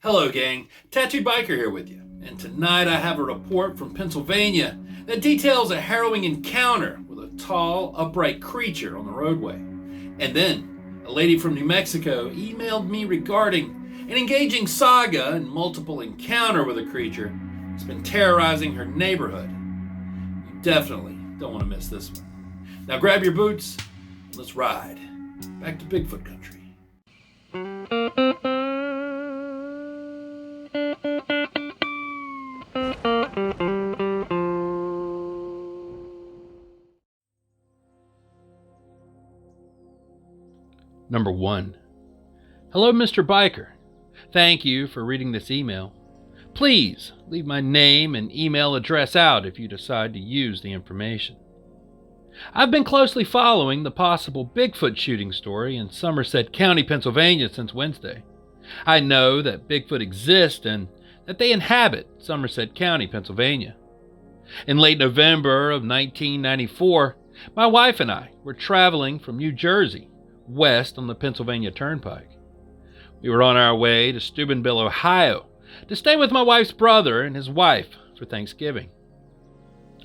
Hello gang, Tattooed Biker here with you, and tonight I have a report from Pennsylvania that details a harrowing encounter with a tall, upright creature on the roadway. And then, a lady from New Mexico emailed me regarding an engaging saga and multiple encounter with a creature that's been terrorizing her neighborhood. You definitely don't want to miss this one. Now grab your boots, and let's ride back to Bigfoot country. Number 1. Hello, Mr. Biker. Thank you for reading this email. Please leave my name and email address out if you decide to use the information. I've been closely following the possible Bigfoot shooting story in Somerset County, Pennsylvania since Wednesday. I know that Bigfoot exist and that they inhabit Somerset County, Pennsylvania. In late November of 1994, my wife and I were traveling from New Jersey west on the Pennsylvania Turnpike. We were on our way to Steubenville, Ohio, to stay with my wife's brother and his wife for Thanksgiving.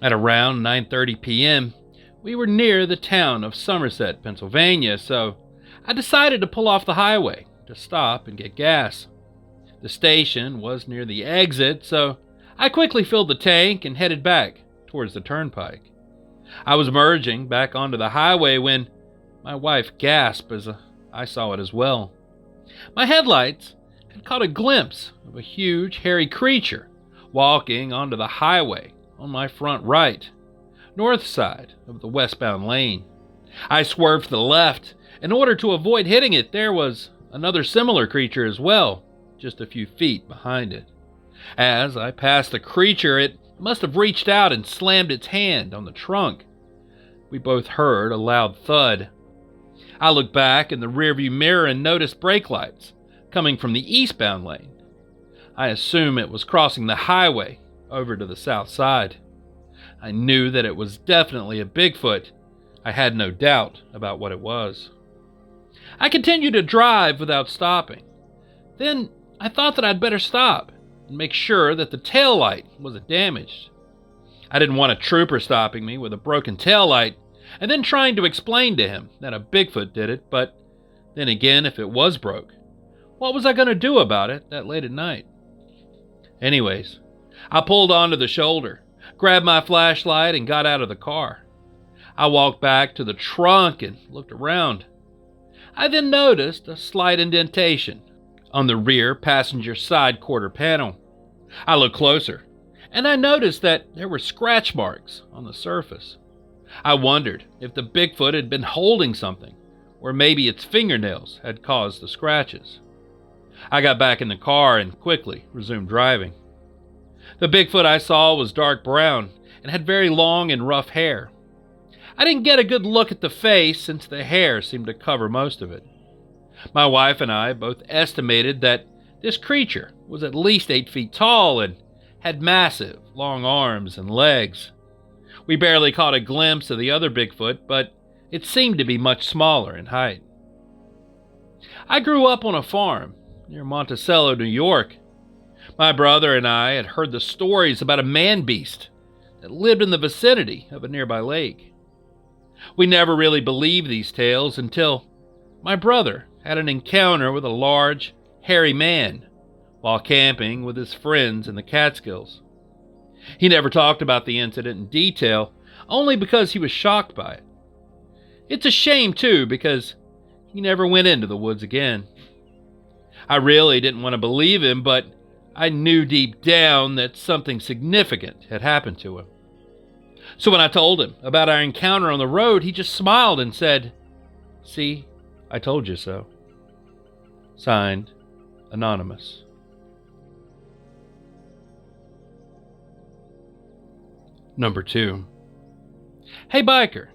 At around 9:30 p.m., we were near the town of Somerset, Pennsylvania, so I decided to pull off the highway to stop and get gas. The station was near the exit, so I quickly filled the tank and headed back towards the turnpike. I was merging back onto the highway when my wife gasped as I saw it as well. My headlights had caught a glimpse of a huge, hairy creature walking onto the highway on my front right, north side of the westbound lane. I swerved to the left in order to avoid hitting it. There was another similar creature as well, just a few feet behind it. As I passed the creature, it must have reached out and slammed its hand on the trunk. We both heard a loud thud. I looked back in the rearview mirror and noticed brake lights coming from the eastbound lane. I assume it was crossing the highway over to the south side. I knew that it was definitely a Bigfoot. I had no doubt about what it was. I continued to drive without stopping. Then I thought that I'd better stop and make sure that the tail light wasn't damaged. I didn't want a trooper stopping me with a broken tail light and then trying to explain to him that a Bigfoot did it, but then again, if it was broke, what was I going to do about it that late at night? Anyways, I pulled onto the shoulder, grabbed my flashlight, and got out of the car. I walked back to the trunk and looked around. I then noticed a slight indentation on the rear passenger side quarter panel. I looked closer, and I noticed that there were scratch marks on the surface. I wondered if the Bigfoot had been holding something, or maybe its fingernails had caused the scratches. I got back in the car and quickly resumed driving. The Bigfoot I saw was dark brown and had very long and rough hair. I didn't get a good look at the face since the hair seemed to cover most of it. My wife and I both estimated that this creature was at least 8 feet tall and had massive, long arms and legs. We barely caught a glimpse of the other Bigfoot, but it seemed to be much smaller in height. I grew up on a farm near Monticello, New York. My brother and I had heard the stories about a man-beast that lived in the vicinity of a nearby lake. We never really believed these tales until my brother had an encounter with a large, hairy man while camping with his friends in the Catskills. He never talked about the incident in detail, only because he was shocked by it. It's a shame, too, because he never went into the woods again. I really didn't want to believe him, but I knew deep down that something significant had happened to him. So when I told him about our encounter on the road, he just smiled and said, "See, I told you so." Signed, Anonymous. Number 2. Hey Biker,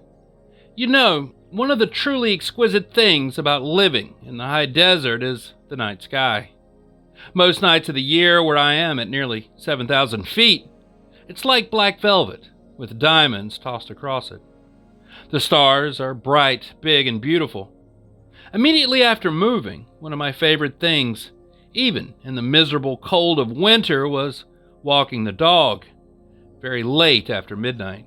you know, one of the truly exquisite things about living in the high desert is the night sky. Most nights of the year where I am at nearly 7,000 feet, it's like black velvet with diamonds tossed across it. The stars are bright, big, and beautiful. Immediately after moving, one of my favorite things even in the miserable cold of winter, was walking the dog very late after midnight.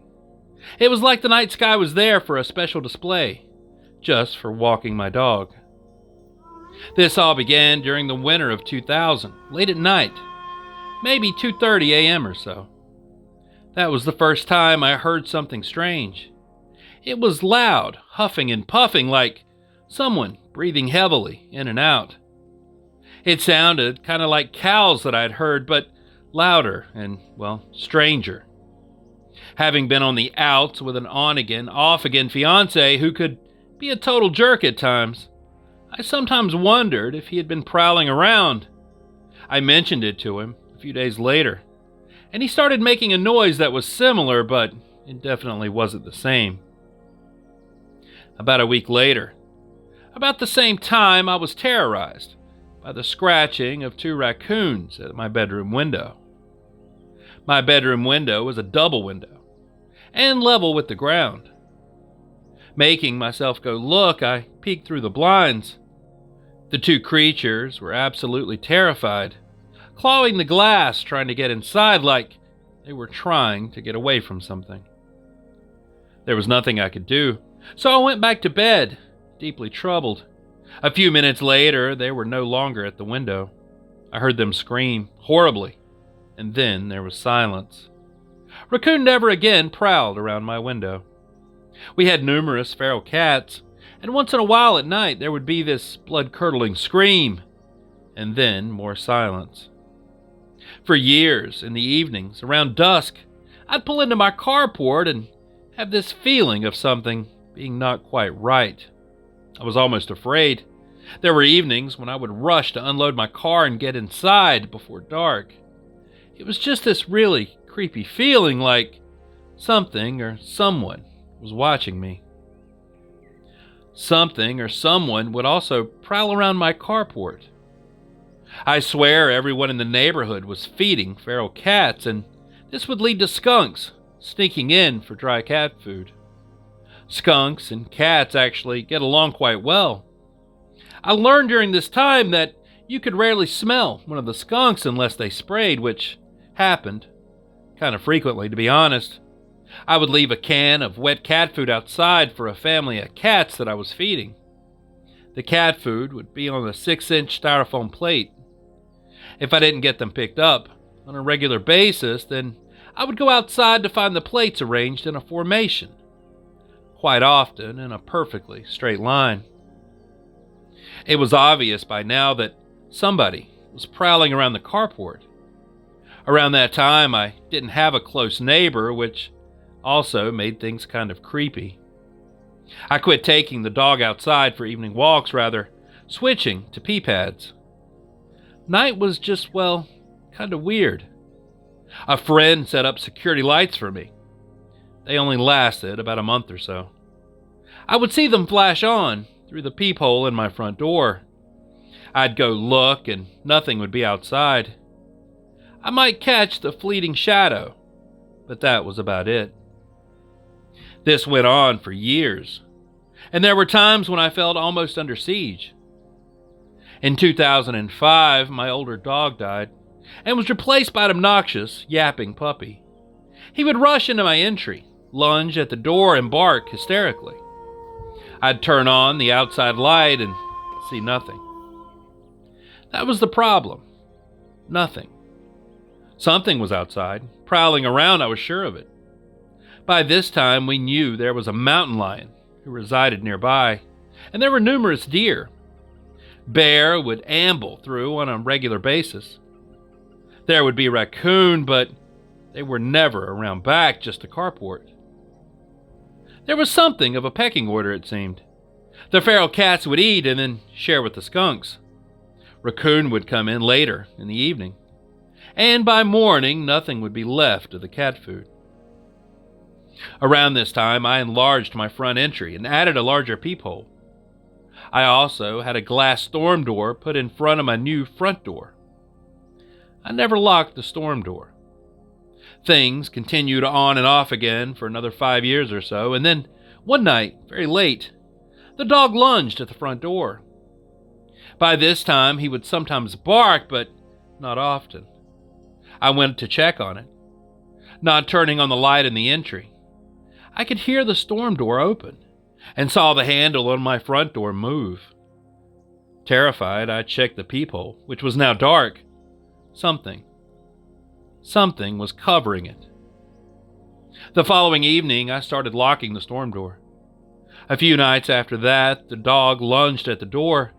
It was like the night sky was there for a special display, just for walking my dog. This all began during the winter of 2000, late at night, maybe 2:30 a.m. or so. That was the first time I heard something strange. It was loud, huffing and puffing like someone breathing heavily in and out. It sounded kind of like cows that I'd heard, but louder and, well, stranger. Having been on the outs with an on-again, off-again fiancé who could be a total jerk at times, I sometimes wondered if he had been prowling around. I mentioned it to him a few days later, and he started making a noise that was similar, but it definitely wasn't the same. About a week later, about the same time, I was terrorized by the scratching of 2 raccoons at my bedroom window. My bedroom window was a double window and level with the ground. Making myself go look, I peeked through the blinds. The 2 creatures were absolutely terrified, clawing the glass, trying to get inside like they were trying to get away from something. There was nothing I could do, so I went back to bed, deeply troubled. A few minutes later, they were no longer at the window. I heard them scream horribly, and then there was silence. Raccoon never again prowled around my window. We had numerous feral cats, and once in a while at night there would be this blood-curdling scream, and then more silence. For years, in the evenings, around dusk, I'd pull into my carport and have this feeling of something being not quite right. I was almost afraid. There were evenings when I would rush to unload my car and get inside before dark. It was just this really creepy feeling like something or someone was watching me. Something or someone would also prowl around my carport. I swear everyone in the neighborhood was feeding feral cats, and this would lead to skunks sneaking in for dry cat food. Skunks and cats actually get along quite well. I learned during this time that you could rarely smell one of the skunks unless they sprayed, which happened kind of frequently, to be honest. I would leave a can of wet cat food outside for a family of cats that I was feeding. The cat food would be on a 6-inch styrofoam plate. If I didn't get them picked up on a regular basis, then I would go outside to find the plates arranged in a formation, quite often in a perfectly straight line. It was obvious by now that somebody was prowling around the carport. Around that time, I didn't have a close neighbor, which also made things kind of creepy. I quit taking the dog outside for evening walks, rather switching to pee pads. Night was just, well, kind of weird. A friend set up security lights for me. They only lasted about a month or so. I would see them flash on through the peephole in my front door. I'd go look and nothing would be outside. I might catch the fleeting shadow, but that was about it. This went on for years, and there were times when I felt almost under siege. In 2005, my older dog died and was replaced by an obnoxious, yapping puppy. He would rush into my entry, lunge at the door, and bark hysterically. I'd turn on the outside light and see nothing. That was the problem. Nothing. Something was outside, prowling around, I was sure of it. By this time, we knew there was a mountain lion who resided nearby, and there were numerous deer. Bear would amble through on a regular basis. There would be raccoon, but they were never around back, just a carport. There was something of a pecking order, it seemed. The feral cats would eat and then share with the skunks. Raccoon would come in later in the evening, and by morning nothing would be left of the cat food. Around this time, I enlarged my front entry and added a larger peephole. I also had a glass storm door put in front of my new front door. I never locked the storm door. Things continued on and off again for another 5 years or so, and then one night, very late, the dog lunged at the front door. By this time, he would sometimes bark, but not often. I went to check on it, not turning on the light in the entry. I could hear the storm door open and saw the handle on my front door move. Terrified, I checked the peephole, which was now dark. Something was covering it. The following evening, I started locking the storm door. A few nights after that, the dog lunged at the door.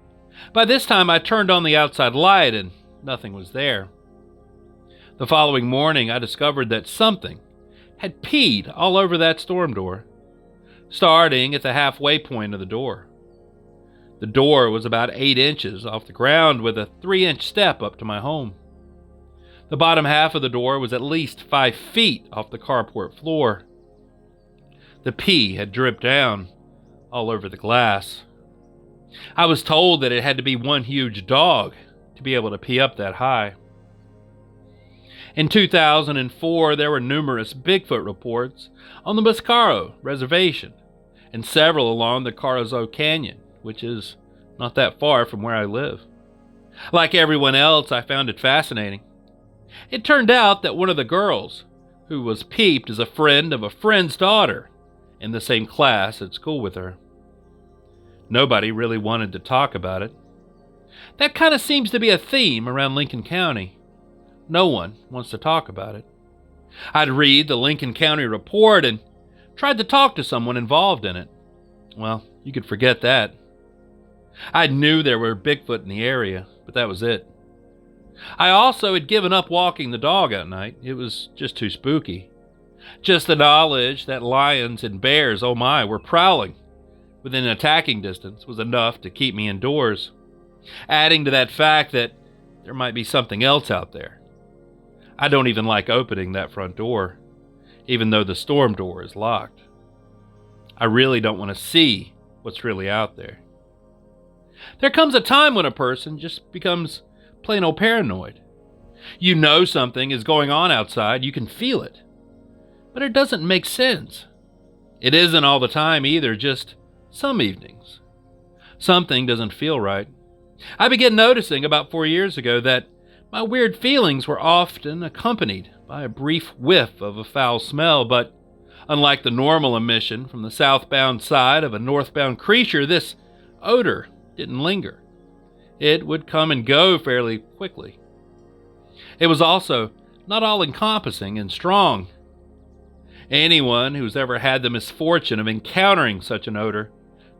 By this time, I turned on the outside light and nothing was there. The following morning, I discovered that something had peed all over that storm door, starting at the halfway point of the door. The door was about 8 inches off the ground with a 3-inch step up to my home. The bottom half of the door was at least 5 feet off the carport floor. The pee had dripped down all over the glass. I was told that it had to be one huge dog to be able to pee up that high. In 2004, there were numerous Bigfoot reports on the Mascaro Reservation and several along the Carrizo Canyon, which is not that far from where I live. Like everyone else, I found it fascinating. It turned out that one of the girls who was peeped is a friend of a friend's daughter in the same class at school with her. Nobody really wanted to talk about it. That kind of seems to be a theme around Lincoln County. No one wants to talk about it. I'd read the Lincoln County report and tried to talk to someone involved in it. Well, you could forget that. I knew there were Bigfoot in the area, but that was it. I also had given up walking the dog at night. It was just too spooky. Just the knowledge that lions and bears, oh my, were prowling within attacking distance was enough to keep me indoors, adding to that fact that there might be something else out there. I don't even like opening that front door, even though the storm door is locked. I really don't want to see what's really out there. There comes a time when a person just becomes plain old paranoid. You know something is going on outside, you can feel it, but it doesn't make sense. It isn't all the time either, just some evenings. Something doesn't feel right. I began noticing about 4 years ago that my weird feelings were often accompanied by a brief whiff of a foul smell, but unlike the normal emission from the southbound side of a northbound creature, this odor didn't linger. It would come and go fairly quickly. It was also not all-encompassing and strong. Anyone who's ever had the misfortune of encountering such an odor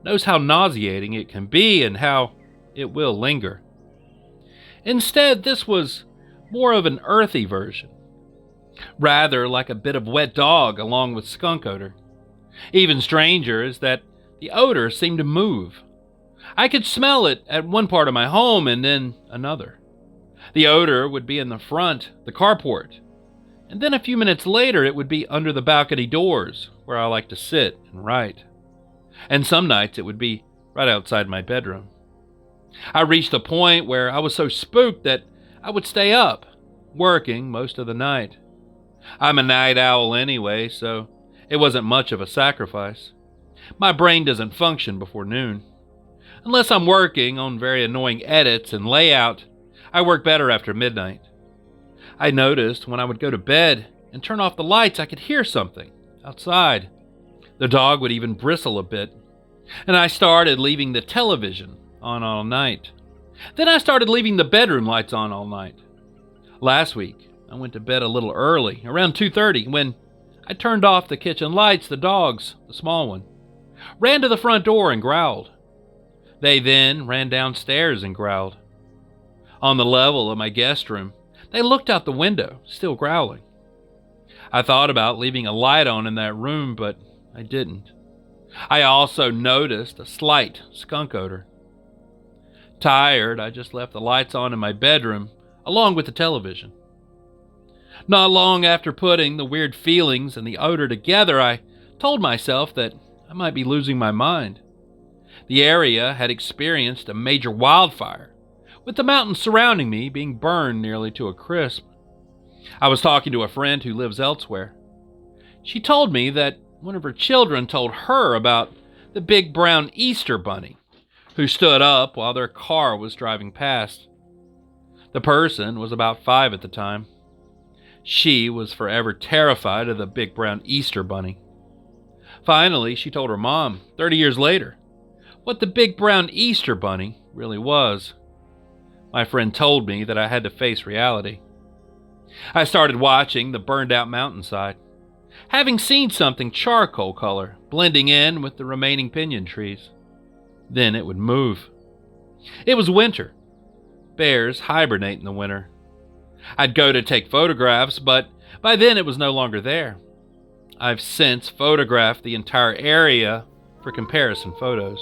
knows how nauseating it can be and how it will linger. Instead, this was more of an earthy version, rather like a bit of wet dog along with skunk odor. Even stranger is that the odor seemed to move. I could smell it at one part of my home and then another. The odor would be in the front, the carport, and then a few minutes later it would be under the balcony doors where I like to sit and write. And some nights it would be right outside my bedroom. I reached a point where I was so spooked that I would stay up, working most of the night. I'm a night owl anyway, so it wasn't much of a sacrifice. My brain doesn't function before noon. Unless I'm working on very annoying edits and layout, I work better after midnight. I noticed when I would go to bed and turn off the lights, I could hear something outside. The dog would even bristle a bit, and I started leaving the television on all night. Then I started leaving the bedroom lights on all night. Last week, I went to bed a little early, around 2:30, when I turned off the kitchen lights. The dogs, the small one, ran to the front door and growled. They then ran downstairs and growled. On the level of my guest room, they looked out the window, still growling. I thought about leaving a light on in that room, but I didn't. I also noticed a slight skunk odor. Tired, I just left the lights on in my bedroom, along with the television. Not long after putting the weird feelings and the odor together, I told myself that I might be losing my mind. The area had experienced a major wildfire, with the mountains surrounding me being burned nearly to a crisp. I was talking to a friend who lives elsewhere. She told me that one of her children told her about the big brown Easter bunny, who stood up while their car was driving past. The person was about 5 at the time. She was forever terrified of the big brown Easter bunny. Finally, she told her mom, 30 years later, what the big brown Easter bunny really was. My friend told me that I had to face reality. I started watching the burned out mountainside, having seen something charcoal color blending in with the remaining pinyon trees. Then it would move. It was winter. Bears hibernate in the winter. I'd go to take photographs, but by then it was no longer there. I've since photographed the entire area for comparison photos.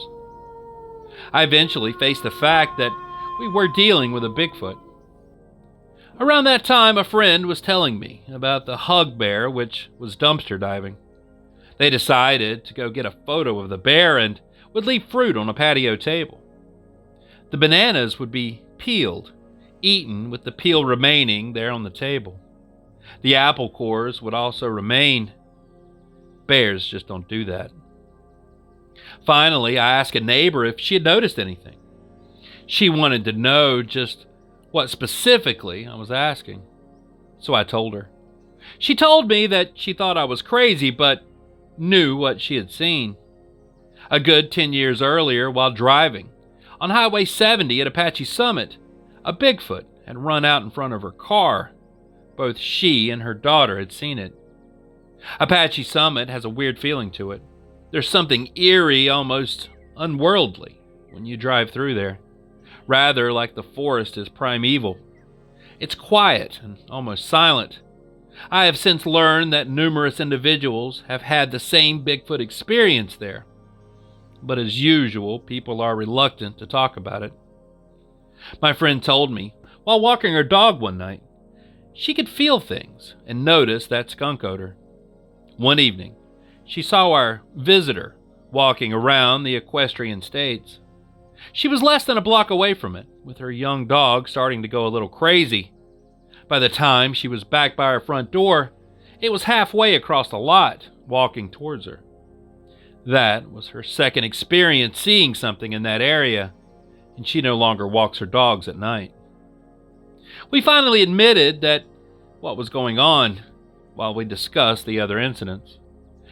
I eventually faced the fact that we were dealing with a Bigfoot. Around that time, a friend was telling me about the hug bear, which was dumpster diving. They decided to go get a photo of the bear and would leave fruit on a patio table. The bananas would be peeled, eaten with the peel remaining there on the table. The apple cores would also remain. Bears just don't do that. Finally, I asked a neighbor if she had noticed anything. She wanted to know just what specifically I was asking, so I told her. She told me that she thought I was crazy, but knew what she had seen. A good 10 years earlier, while driving on Highway 70 at Apache Summit, a Bigfoot had run out in front of her car. Both she and her daughter had seen it. Apache Summit has a weird feeling to it. There's something eerie, almost unworldly, when you drive through there. Rather like the forest is primeval. It's quiet and almost silent. I have since learned that numerous individuals have had the same Bigfoot experience there. But as usual, people are reluctant to talk about it. My friend told me, while walking her dog one night, she could feel things and notice that skunk odor. One evening, she saw our visitor walking around the equestrian states. She was less than a block away from it, with her young dog starting to go a little crazy. By the time she was back by her front door, it was halfway across the lot, walking towards her. That was her second experience seeing something in that area, and she no longer walks her dogs at night. We finally admitted that what was going on while we discussed the other incidents.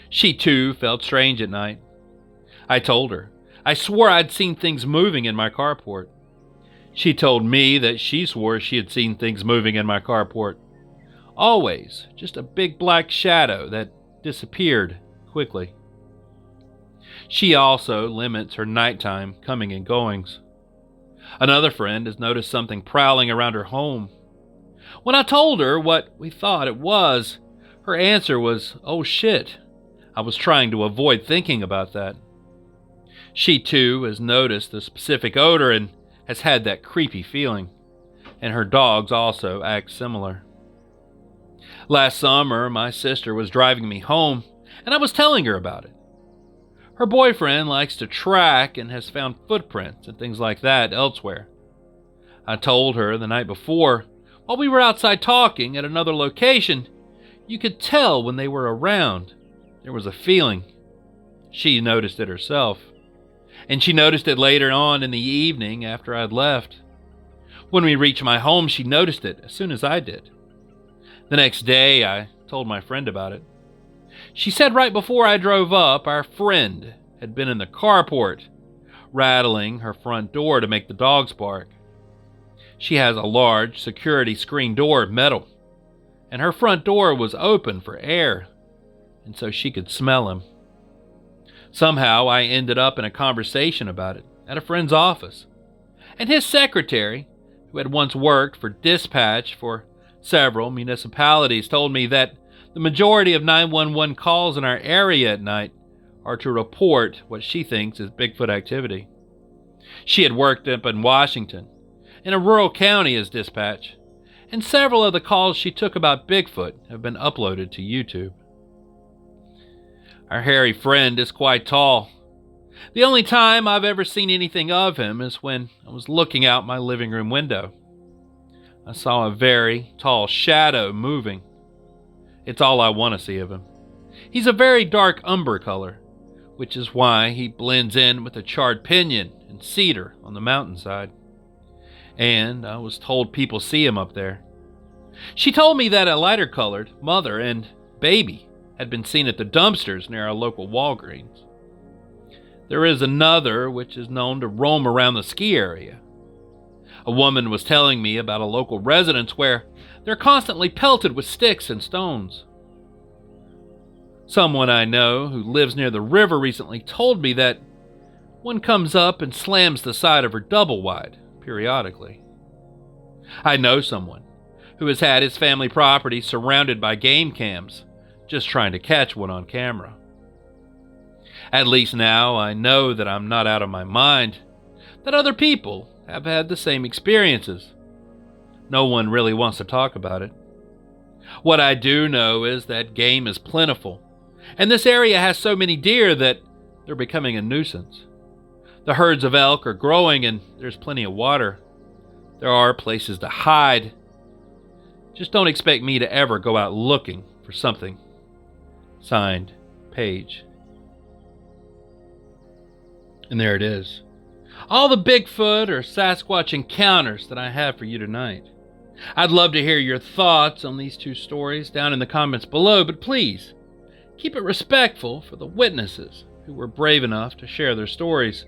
She too felt strange at night. I told her I swore I'd seen things moving in my carport. She told me that she swore she had seen things moving in my carport. Always just a big black shadow that disappeared quickly. She also limits her nighttime coming and goings. Another friend has noticed something prowling around her home. When I told her what we thought it was, her answer was, "Oh shit, I was trying to avoid thinking about that." She too has noticed the specific odor and has had that creepy feeling, and her dogs also act similar. Last summer, my sister was driving me home, and I was telling her about it. Her boyfriend likes to track and has found footprints and things like that elsewhere. I told her the night before, while we were outside talking at another location, you could tell when they were around. There was a feeling. She noticed it herself. And she noticed it later on in the evening after I'd left. When we reached my home, she noticed it as soon as I did. The next day, I told my friend about it. She said right before I drove up, our friend had been in the carport, rattling her front door to make the dogs bark. She has a large security screen door, metal, and her front door was open for air, and so she could smell him. Somehow I ended up in a conversation about it at a friend's office, and his secretary, who had once worked for dispatch for several municipalities, told me that the majority of 911 calls in our area at night are to report what she thinks is Bigfoot activity. She had worked up in Washington, in a rural county as dispatch, and several of the calls she took about Bigfoot have been uploaded to YouTube. Our hairy friend is quite tall. The only time I've ever seen anything of him is when I was looking out my living room window. I saw a very tall shadow moving. It's all I want to see of him. He's a very dark umber color, which is why he blends in with the charred pinyon and cedar on the mountainside. And I was told people see him up there. She told me that a lighter-colored mother and baby had been seen at the dumpsters near our local Walgreens. There is another which is known to roam around the ski area. A woman was telling me about a local residence where they're constantly pelted with sticks and stones. Someone I know who lives near the river recently told me that one comes up and slams the side of her double wide periodically. I know someone who has had his family property surrounded by game cams, just trying to catch one on camera. At least now I know that I'm not out of my mind, that other people have had the same experiences. No one really wants to talk about it. What I do know is that game is plentiful, and this area has so many deer that they're becoming a nuisance. The herds of elk are growing and there's plenty of water. There are places to hide. Just don't expect me to ever go out looking for something. Signed, Paige. And there it is. All the Bigfoot or Sasquatch encounters that I have for you tonight. I'd love to hear your thoughts on these two stories down in the comments below, but please, keep it respectful for the witnesses who were brave enough to share their stories.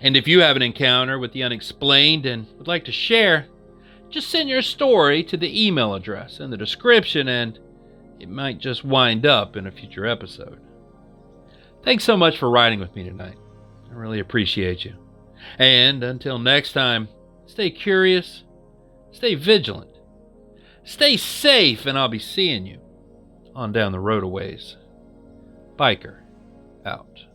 And if you have an encounter with the unexplained and would like to share, just send your story to the email address in the description and it might just wind up in a future episode. Thanks so much for riding with me tonight. I really appreciate you. And until next time, stay curious, stay vigilant, stay safe, and I'll be seeing you on down the road a ways. Biker out.